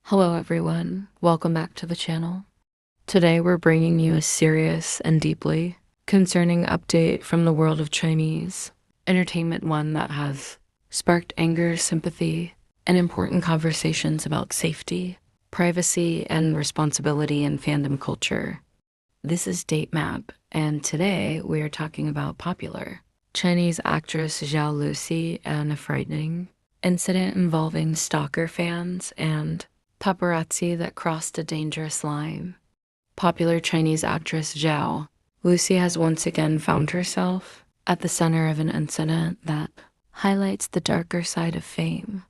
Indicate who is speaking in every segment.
Speaker 1: Hello everyone, welcome back to the channel. Today we're bringing you a serious and deeply concerning update from the world of Chinese entertainment, one that has sparked anger, sympathy, and important conversations about safety, privacy, and responsibility in fandom culture. This is Date Map, and today we are talking about popular Chinese actress Zhao Lusi and a frightening incident involving stalker fans and paparazzi that crossed a dangerous line. Popular Chinese actress Zhao Lusi has once again found herself at the center of an incident that highlights the darker side of fame.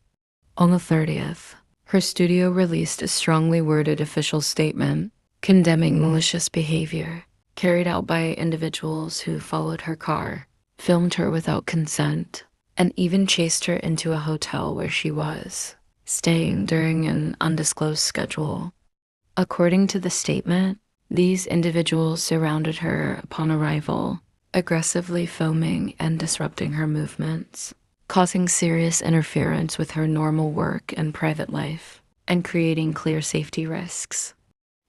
Speaker 1: On the 30th, her studio released a strongly worded official statement condemning malicious behavior carried out by individuals who followed her car, filmed her without consent, and even chased her into a hotel where she was staying during an undisclosed schedule. According to the statement, these individuals surrounded her upon arrival, aggressively filming and disrupting her movements, causing serious interference with her normal work and private life, and creating clear safety risks.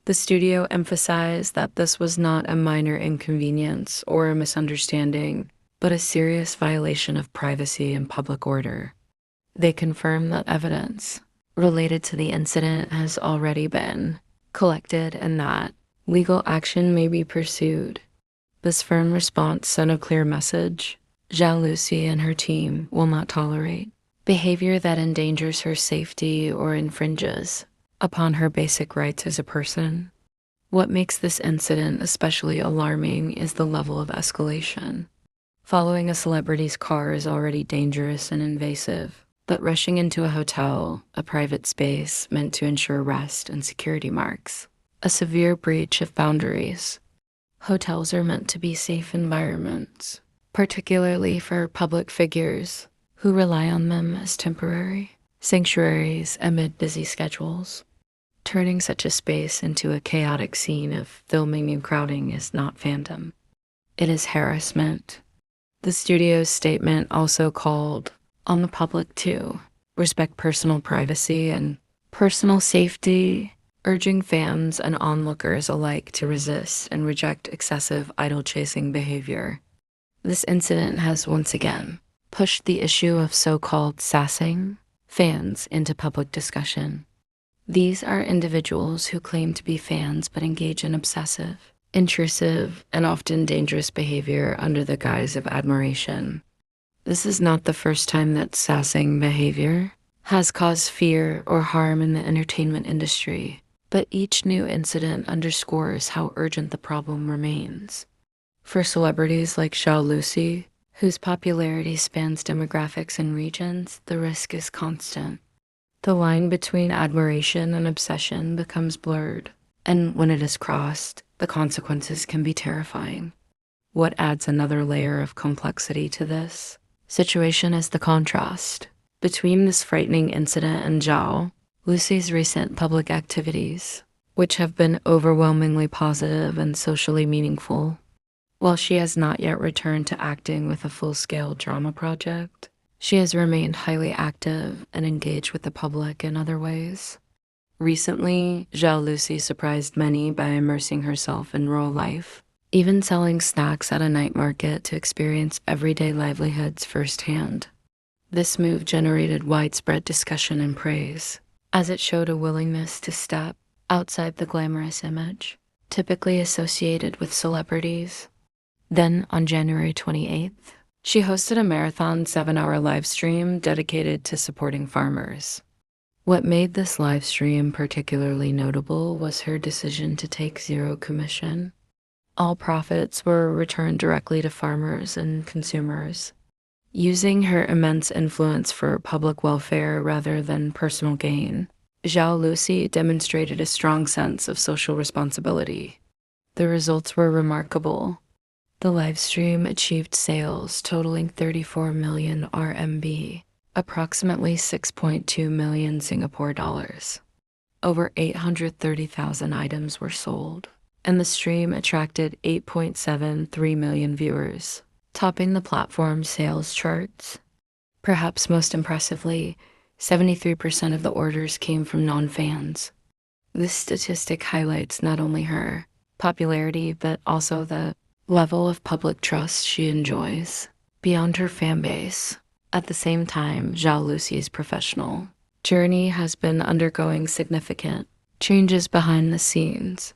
Speaker 1: The studio emphasized that this was not a minor inconvenience or a misunderstanding, but a serious violation of privacy and public order. They confirmed that evidence related to the incident has already been collected and that legal action may be pursued. This firm response sent a clear message. Zhao Lusi and her team will not tolerate behavior that endangers her safety or infringes upon her basic rights as a person. What makes this incident especially alarming is the level of escalation. Following a celebrity's car is already dangerous and invasive, but rushing into a hotel, a private space meant to ensure rest and security, marks a severe breach of boundaries. Hotels are meant to be safe environments, particularly for public figures who rely on them as temporary sanctuaries amid busy schedules. Turning such a space into a chaotic scene of filming and crowding is not fandom. It is harassment. The studio's statement also called on the public to respect personal privacy and personal safety, urging fans and onlookers alike to resist and reject excessive idol-chasing behavior. This incident has once again pushed the issue of so-called Sasaeng fans into public discussion. These are individuals who claim to be fans but engage in obsessive, intrusive, and often dangerous behavior under the guise of admiration. This is not the first time that Sasaeng behavior has caused fear or harm in the entertainment industry, but each new incident underscores how urgent the problem remains. For celebrities like Zhao Lusi, whose popularity spans demographics and regions, the risk is constant. The line between admiration and obsession becomes blurred, and when it is crossed, the consequences can be terrifying. What adds another layer of complexity to this situation is the contrast between this frightening incident and Zhao Lusi's recent public activities, which have been overwhelmingly positive and socially meaningful. While she has not yet returned to acting with a full-scale drama project, she has remained highly active and engaged with the public in other ways. Recently, Zhao Lusi surprised many by immersing herself in rural life, even selling snacks at a night market to experience everyday livelihoods firsthand. This move generated widespread discussion and praise, as it showed a willingness to step outside the glamorous image typically associated with celebrities. Then, on January 28th, she hosted a marathon 7-hour live stream dedicated to supporting farmers. What made this live stream particularly notable was her decision to take zero commission. All profits were returned directly to farmers and consumers. Using her immense influence for public welfare rather than personal gain, Zhao Lusi demonstrated a strong sense of social responsibility. The results were remarkable. The live stream achieved sales totaling 34 million RMB, approximately 6.2 million Singapore dollars. Over 830,000 items were sold, and the stream attracted 8.73 million viewers, topping the platform's sales charts. Perhaps most impressively, 73% of the orders came from non-fans. This statistic highlights not only her popularity, but also the level of public trust she enjoys beyond her fan base. At the same time, Zhao Lusi's professional journey has been undergoing significant changes behind the scenes.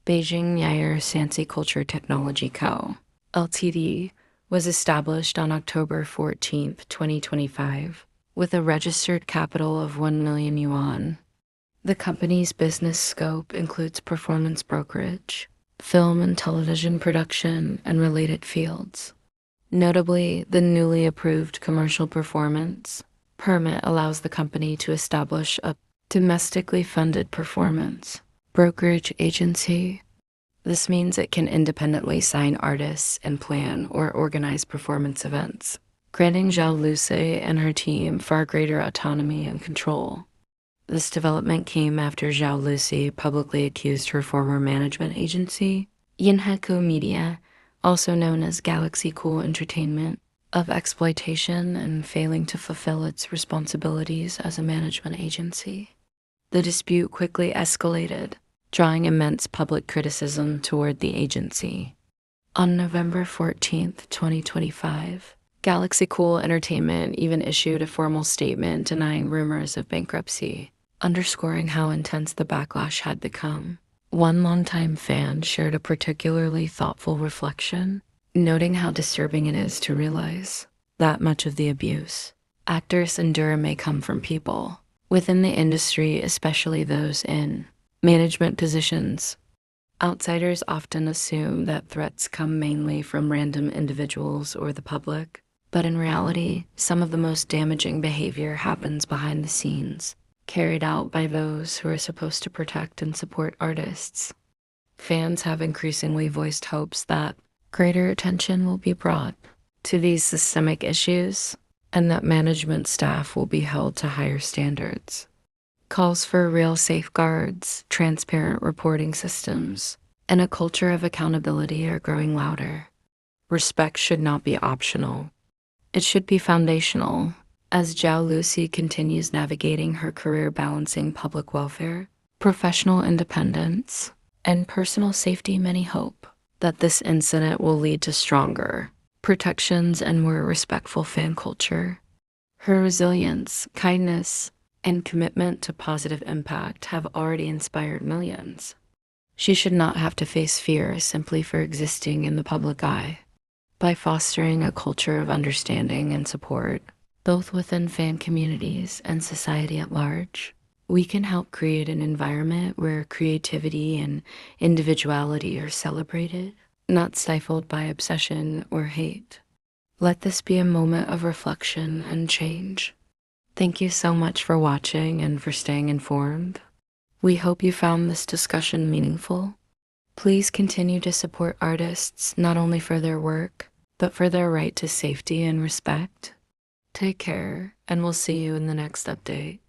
Speaker 1: Beijing Yair Sansi Culture Technology Co., Ltd., was established on October 14, 2025, with a registered capital of 1 million yuan. The company's business scope includes performance brokerage, film and television production, and related fields. Notably, the newly approved commercial performance permit allows the company to establish a domestically funded performance brokerage agency. This means it can independently sign artists and plan or organize performance events, granting Zhao Lusi and her team far greater autonomy and control. This development came after Zhao Lusi publicly accused her former management agency, Yinheco Media, also known as Galaxy Cool Entertainment, of exploitation and failing to fulfill its responsibilities as a management agency. The dispute quickly escalated, drawing immense public criticism toward the agency. On November 14, 2025, Galaxy Cool Entertainment even issued a formal statement denying rumors of bankruptcy, underscoring how intense the backlash had become. One longtime fan shared a particularly thoughtful reflection, noting how disturbing it is to realize that much of the abuse actors endure may come from people within the industry, especially those in management positions. Outsiders often assume that threats come mainly from random individuals or the public, but in reality, some of the most damaging behavior happens behind the scenes, carried out by those who are supposed to protect and support artists. Fans have increasingly voiced hopes that greater attention will be brought to these systemic issues and that management staff will be held to higher standards. Calls for real safeguards, transparent reporting systems, and a culture of accountability are growing louder. Respect should not be optional. It should be foundational. As Zhao Lusi continues navigating her career balancing public welfare, professional independence, and personal safety, many hope that this incident will lead to stronger protections and more respectful fan culture. Her resilience, kindness, and commitment to positive impact have already inspired millions. She should not have to face fear simply for existing in the public eye. By fostering a culture of understanding and support, both within fan communities and society at large, we can help create an environment where creativity and individuality are celebrated, not stifled by obsession or hate. Let this be a moment of reflection and change. Thank you so much for watching and for staying informed. We hope you found this discussion meaningful. Please continue to support artists not only for their work, but for their right to safety and respect. Take care, and we'll see you in the next update.